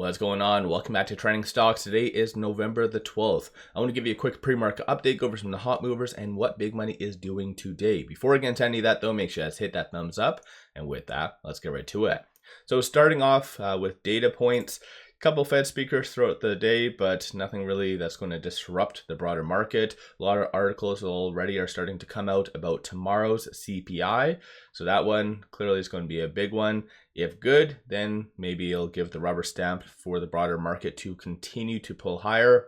What's going on? Welcome back to Trending Stocks. Today is November the 12th. I want to give you a quick pre-market update, go over some of the hot movers and what big money is doing today. Before we get into any of that though, make sure you guys hit that thumbs up. And with that, let's get right to it. So starting off with data points, a couple Fed speakers throughout the day, but nothing really that's going to disrupt the broader market. A lot of articles already are starting to come out about tomorrow's CPI. So that one clearly is going to be a big one. If good, then maybe it'll give the rubber stamp for the broader market to continue to pull higher.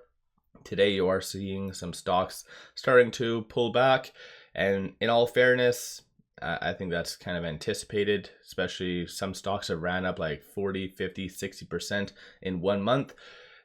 Today you are seeing some stocks starting to pull back, and in all fairness, I think that's kind of anticipated, especially some stocks have ran up like 40, 50, 60% in 1 month.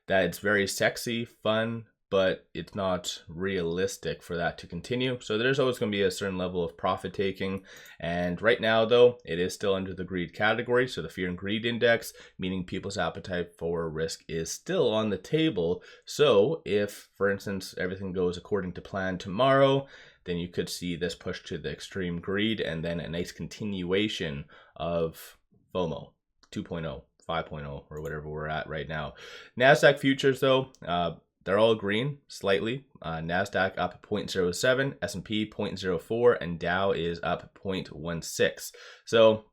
That it's very sexy, fun, but it's not realistic for that to continue. So there's always going to be a certain level of profit taking. And right now though, it is still under the greed category. So the fear and greed index, meaning people's appetite for risk, is still on the table. So if, for instance, everything goes according to plan tomorrow, then you could see this push to the extreme greed and then a nice continuation of FOMO 2.0, 5.0, or whatever we're at right now. NASDAQ futures though, they're all green slightly. NASDAQ up 0.07, S&P 0.04, and Dow is up 0.16. So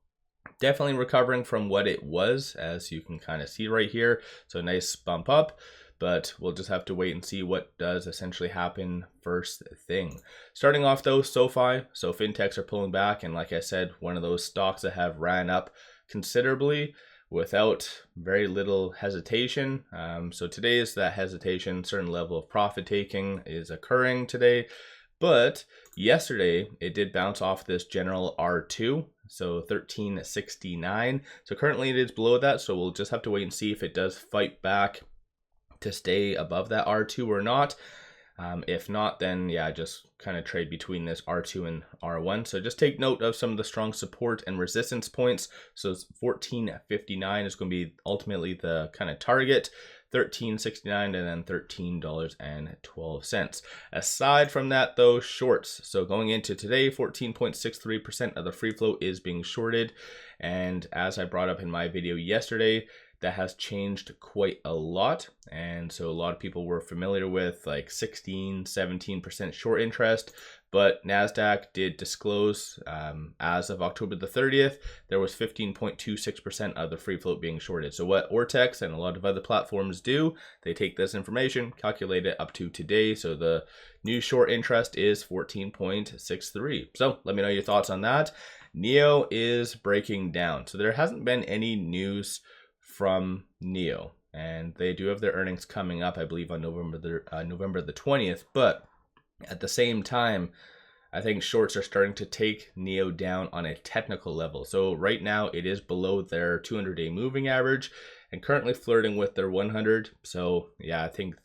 definitely recovering from what it was, as you can kind of see right here. So nice bump up. But we'll just have to wait and see what does essentially happen first thing. Starting off though, Sofi. So fintechs are pulling back, and like I said, one of those stocks that have ran up considerably without very little hesitation. So today is that hesitation, certain level of profit taking is occurring today. But yesterday it did bounce off this general R2, so 1369. So currently it is below that, so we'll just have to wait and see if it does fight back to stay above that R2 or not. If not, then yeah, just kind of trade between this R2 and R1. So just take note of some of the strong support and resistance points. So 1459 is going to be ultimately the kind of target, 1369, and then $13.12. Aside from that though, shorts. So going into today, 14.63% of the free float is being shorted. And as I brought up in my video yesterday, that has changed quite a lot. And so a lot of people were familiar with like 16, 17% short interest, but NASDAQ did disclose as of October the 30th, there was 15.26% of the free float being shorted. So what Ortex and a lot of other platforms do, they take this information, calculate it up to today. So the new short interest is 14.63. So let me know your thoughts on that. Nio is breaking down. So there hasn't been any news from Nio, and they do have their earnings coming up, I believe, on November the 20th. But at the same time, I think shorts are starting to take Nio down on a technical level. So right now it is below their 200-day moving average and currently flirting with their 100. So yeah, I think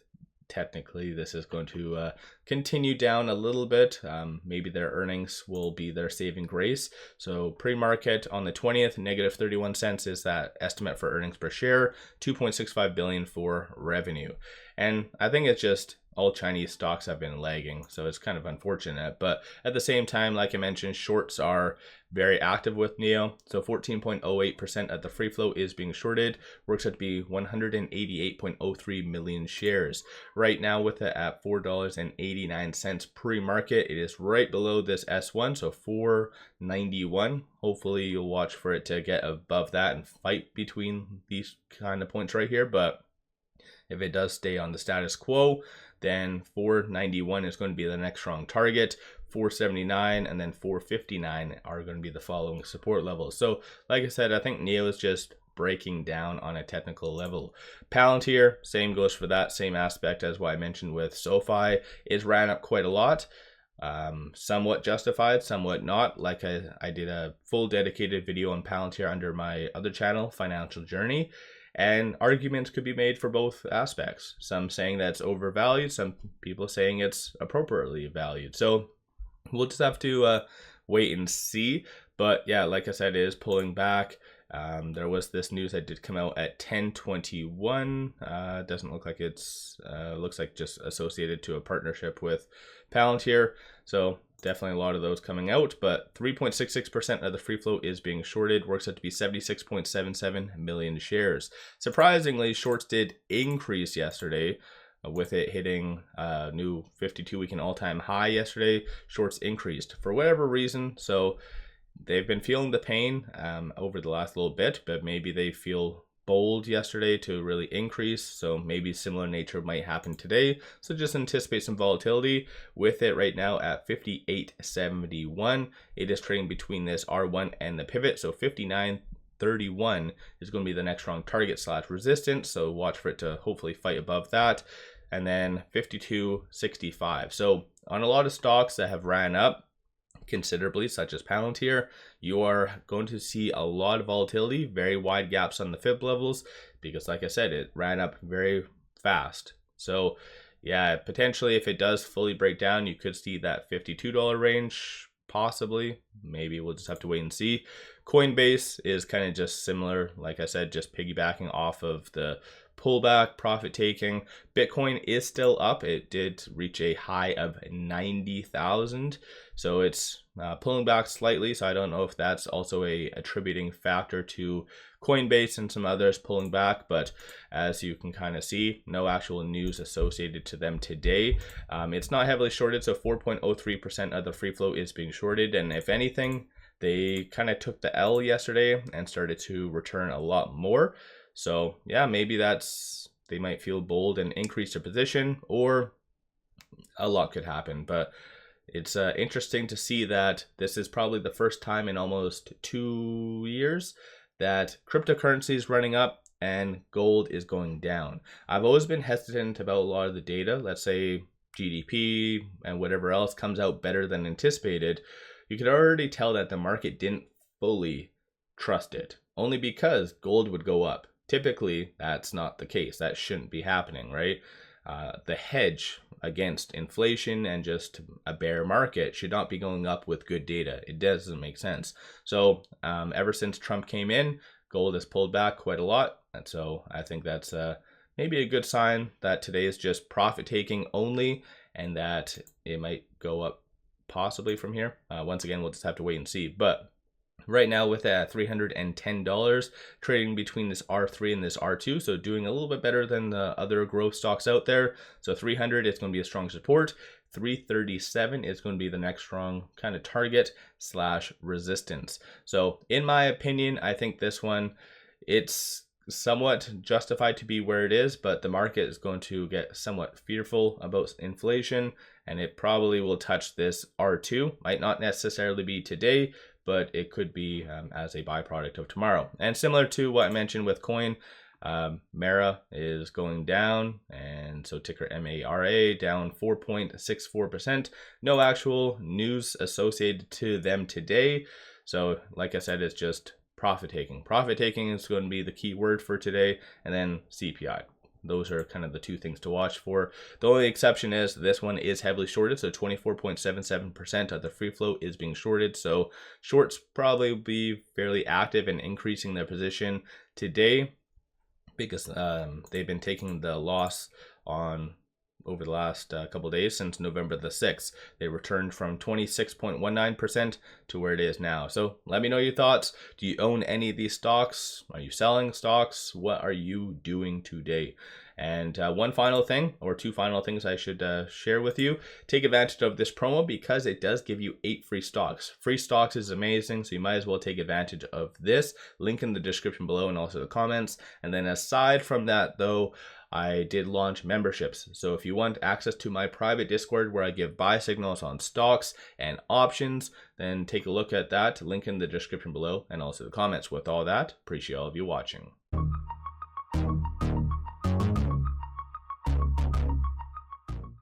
technically this is going to continue down a little bit. Maybe their earnings will be their saving grace. So pre-market on the 20th, negative 31 cents is that estimate for earnings per share, 2.65 billion for revenue. And I think it's just all Chinese stocks have been lagging, so it's kind of unfortunate. But at the same time, like I mentioned, shorts are very active with Nio. So 14.08% of the free float is being shorted. Works out to be 188.03 million shares. Right now with it at $4.89 pre-market, it is right below this S1, so 491. Hopefully you'll watch for it to get above that and fight between these kind of points right here. But if it does stay on the status quo, then 491 is going to be the next strong target. 479 and then 459 are going to be the following support levels. So like I said, I think Nio is just breaking down on a technical level. Palantir, same goes for that same aspect as what I mentioned with Sofi. It's ran up quite a lot. Somewhat justified, somewhat not. Like I did a full dedicated video on Palantir under my other channel, Financial Journey. And arguments could be made for both aspects. Some saying that it's overvalued, some people saying it's appropriately valued. So we'll just have to wait and see. But yeah, like I said, it is pulling back. There was this news that did come out at 10:21. Doesn't look like it's looks like just associated to a partnership with Palantir. So definitely a lot of those coming out, but 3.66% of the free float is being shorted, works out to be 76.77 million shares. Surprisingly, shorts did increase yesterday, with it hitting a new 52-week and all-time high yesterday. Shorts increased for whatever reason, so they've been feeling the pain over the last little bit, but maybe they feel bold yesterday to really increase, so maybe similar nature might happen today. So just anticipate some volatility with it right now at 58.71. It is trading between this R1 and the pivot, so 59.31 is going to be the next strong target / resistance, so watch for it to hopefully fight above that. And then 52.65. So on a lot of stocks that have ran up considerably, such as Palantir, you are going to see a lot of volatility, very wide gaps on the fib levels, because like I said, it ran up very fast. So yeah, potentially if it does fully break down, you could see that $52 range, possibly. Maybe we'll just have to wait and see. Coinbase is kind of just similar, like I said, just piggybacking off of the pullback, profit taking. Bitcoin is still up. It did reach a high of 90,000, so it's pulling back slightly. So I don't know if that's also a attributing factor to Coinbase and some others pulling back, but as you can kind of see, no actual news associated to them today. It's not heavily shorted, so 4.03% of the free float is being shorted, and if anything, they kind of took the L yesterday and started to return a lot more. So yeah, maybe they might feel bold and increase their position, or a lot could happen. But it's interesting to see that this is probably the first time in almost 2 years that cryptocurrency is running up and gold is going down. I've always been hesitant about a lot of the data. Let's say GDP and whatever else comes out better than anticipated. You could already tell that the market didn't fully trust it, only because gold would go up. Typically, that's not the case. That shouldn't be happening, right? The hedge against inflation and just a bear market should not be going up with good data. It doesn't make sense. So ever since Trump came in, gold has pulled back quite a lot. And so I think that's maybe a good sign that today is just profit taking only, and that it might go up possibly from here. Once again, we'll just have to wait and see. But right now with that $310, trading between this R3 and this R2, so doing a little bit better than the other growth stocks out there. So 300, it's going to be a strong support. 337 is going to be the next strong kind of target / resistance. So in my opinion, I think this one, it's somewhat justified to be where it is, but the market is going to get somewhat fearful about inflation, and it probably will touch this R2. Might not necessarily be today, but it could be as a byproduct of tomorrow. And similar to what I mentioned with coin, Mara is going down, and so ticker MARA down 4.64%. No actual news associated to them today. So like I said, it's just profit taking. Profit taking is going to be the key word for today, and then CPI. Those are kind of the two things to watch for. The only exception is this one is heavily shorted, so 24.77% of the free float is being shorted. So shorts probably be fairly active in increasing their position today, because they've been taking the loss on over the last couple of days since November the 6th. They returned from 26.19% to where it is now. So let me know your thoughts. Do you own any of these stocks? Are you selling stocks? What are you doing today? And one final thing, or two final things I should share with you. Take advantage of this promo because it does give you 8 free stocks. Free stocks is amazing, so you might as well take advantage of this. Link in the description below and also the comments. And then aside from that though, I did launch memberships. So if you want access to my private Discord where I give buy signals on stocks and options, then take a look at that. Link in the description below and also the comments. With all that, appreciate all of you watching.